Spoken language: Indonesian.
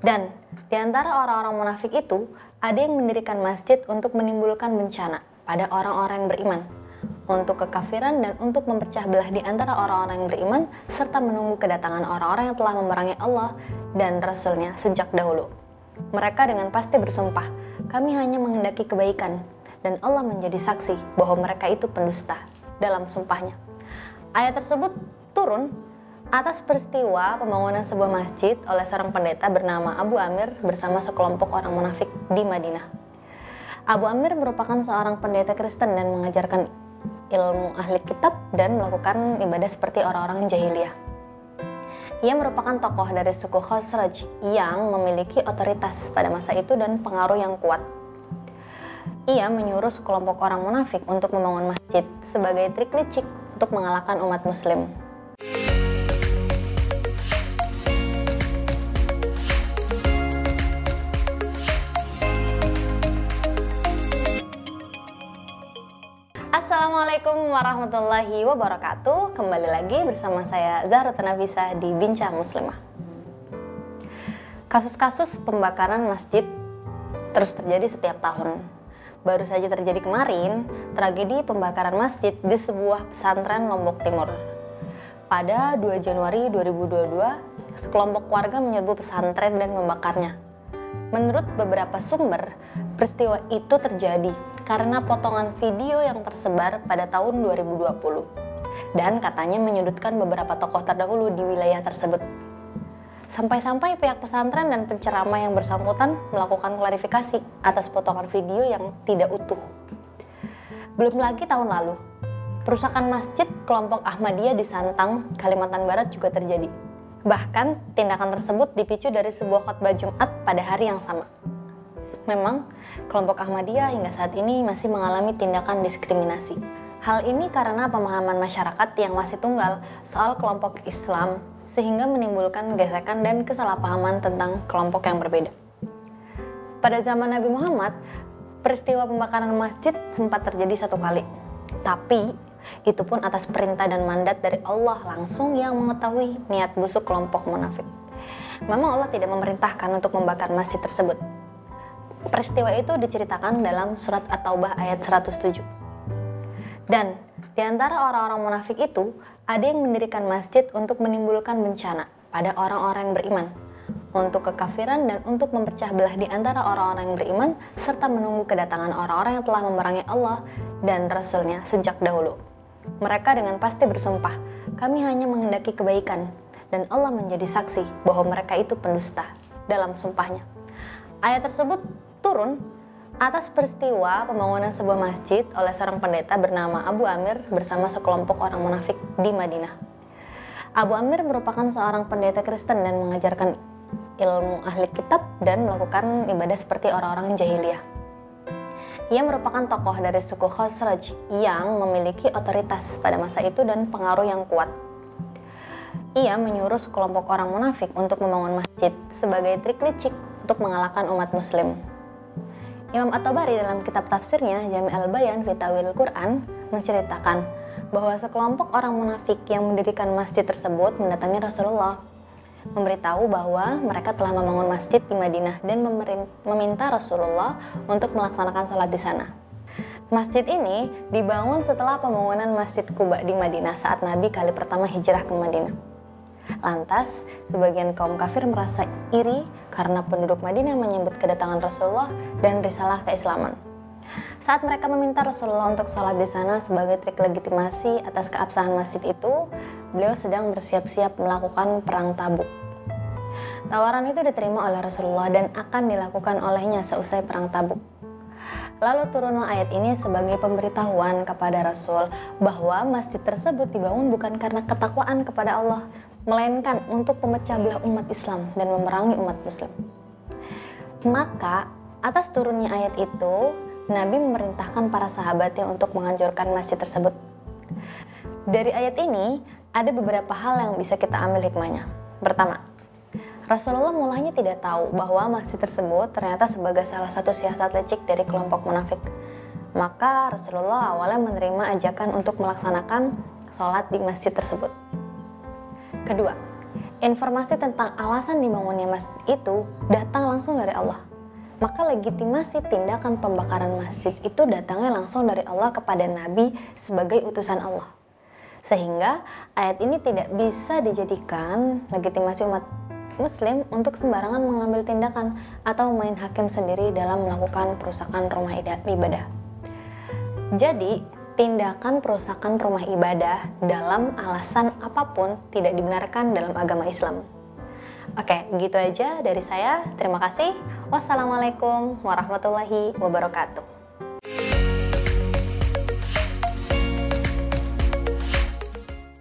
Dan di antara orang-orang munafik itu, ada yang mendirikan masjid untuk menimbulkan bencana pada orang-orang yang beriman, untuk kekafiran dan untuk memecah belah di antara orang-orang yang beriman, serta menunggu kedatangan orang-orang yang telah memerangi Allah dan Rasul-Nya sejak dahulu. Mereka dengan pasti bersumpah, kami hanya menghendaki kebaikan, dan Allah menjadi saksi bahwa mereka itu pendusta dalam sumpahnya. Ayat tersebut turun atas peristiwa pembangunan sebuah masjid oleh seorang pendeta bernama Abu Amir bersama sekelompok orang munafik di Madinah. Abu Amir merupakan seorang pendeta Kristen dan mengajarkan ilmu ahli kitab dan melakukan ibadah seperti orang-orang jahiliyah. Ia merupakan tokoh dari suku Khazraj yang memiliki otoritas pada masa itu dan pengaruh yang kuat. Ia menyuruh sekelompok orang munafik untuk membangun masjid sebagai trik licik untuk mengalahkan umat muslim. Assalamualaikum warahmatullahi wabarakatuh. Kembali lagi bersama saya Zahratul Nafisa di Bincang Muslimah. Kasus-kasus pembakaran masjid terus terjadi setiap tahun. Baru saja terjadi kemarin tragedi pembakaran masjid di sebuah pesantren Lombok Timur. Pada 2 Januari 2022, sekelompok warga menyerbu pesantren dan membakarnya. Menurut beberapa sumber, peristiwa itu terjadi karena potongan video yang tersebar pada tahun 2020 dan katanya menyudutkan beberapa tokoh terdahulu di wilayah tersebut. Sampai-sampai pihak pesantren dan penceramah yang bersangkutan melakukan klarifikasi atas potongan video yang tidak utuh. Belum lagi tahun lalu, perusakan masjid kelompok Ahmadiyah di Santang, Kalimantan Barat juga terjadi. Bahkan tindakan tersebut dipicu dari sebuah khotbah Jumat pada hari yang sama. Memang, kelompok Ahmadiyah hingga saat ini masih mengalami tindakan diskriminasi. Hal ini karena pemahaman masyarakat yang masih tunggal soal kelompok Islam, sehingga menimbulkan gesekan dan kesalahpahaman tentang kelompok yang berbeda. Pada zaman Nabi Muhammad, peristiwa pembakaran masjid sempat terjadi 1 kali. Tapi, itu pun atas perintah dan mandat dari Allah langsung yang mengetahui niat busuk kelompok munafik. Memang Allah tidak memerintahkan untuk membakar masjid tersebut. Peristiwa itu diceritakan dalam surat At-Taubah ayat 107. Dan di antara orang-orang munafik itu, ada yang mendirikan masjid untuk menimbulkan bencana pada orang-orang yang beriman, untuk kekafiran dan untuk memecah belah di antara orang-orang yang beriman, serta menunggu kedatangan orang-orang yang telah memerangi Allah dan Rasul-Nya sejak dahulu. Mereka dengan pasti bersumpah, kami hanya menghendaki kebaikan, dan Allah menjadi saksi bahwa mereka itu pendusta dalam sumpahnya. Ayat tersebut turun atas peristiwa pembangunan sebuah masjid oleh seorang pendeta bernama Abu Amir bersama sekelompok orang munafik di Madinah. Abu Amir merupakan seorang pendeta Kristen dan mengajarkan ilmu ahli kitab dan melakukan ibadah seperti orang-orang jahiliyah. Ia merupakan tokoh dari suku Khazraj yang memiliki otoritas pada masa itu dan pengaruh yang kuat. Ia menyuruh sekelompok orang munafik untuk membangun masjid sebagai trik licik untuk mengalahkan umat muslim. Imam At-Tabari dalam kitab tafsirnya Jami' al-Bayan fi Ta'wil Quran menceritakan bahwa sekelompok orang munafik yang mendirikan masjid tersebut mendatangi Rasulullah, memberitahu bahwa mereka telah membangun masjid di Madinah dan meminta Rasulullah untuk melaksanakan sholat di sana. Masjid ini dibangun setelah pembangunan Masjid Quba di Madinah saat Nabi kali pertama hijrah ke Madinah. Lantas, sebagian kaum kafir merasa iri karena penduduk Madinah menyambut kedatangan Rasulullah dan risalah keislaman. Saat mereka meminta Rasulullah untuk sholat di sana sebagai trik legitimasi atas keabsahan masjid itu, beliau sedang bersiap-siap melakukan perang Tabuk. Tawaran itu diterima oleh Rasulullah dan akan dilakukan olehnya seusai perang Tabuk. Lalu turunlah ayat ini sebagai pemberitahuan kepada Rasul bahwa masjid tersebut dibangun bukan karena ketakwaan kepada Allah, melainkan untuk memecah belah umat Islam dan memerangi umat Muslim. Maka, atas turunnya ayat itu, Nabi memerintahkan para sahabatnya untuk menghancurkan masjid tersebut. Dari ayat ini, ada beberapa hal yang bisa kita ambil hikmahnya. Pertama, Rasulullah mulanya tidak tahu bahwa masjid tersebut ternyata sebagai salah satu siasat licik dari kelompok munafik. Maka Rasulullah awalnya menerima ajakan untuk melaksanakan sholat di masjid tersebut. Kedua, informasi tentang alasan dibangunnya masjid itu datang langsung dari Allah. Maka legitimasi tindakan pembakaran masjid itu datangnya langsung dari Allah kepada Nabi sebagai utusan Allah. Sehingga ayat ini tidak bisa dijadikan legitimasi umat Muslim untuk sembarangan mengambil tindakan atau main hakim sendiri dalam melakukan perusakan rumah ibadah. Jadi, tindakan perusakan rumah ibadah dalam alasan apapun tidak dibenarkan dalam agama Islam. Oke, gitu aja dari saya. Terima kasih. Wassalamualaikum warahmatullahi wabarakatuh.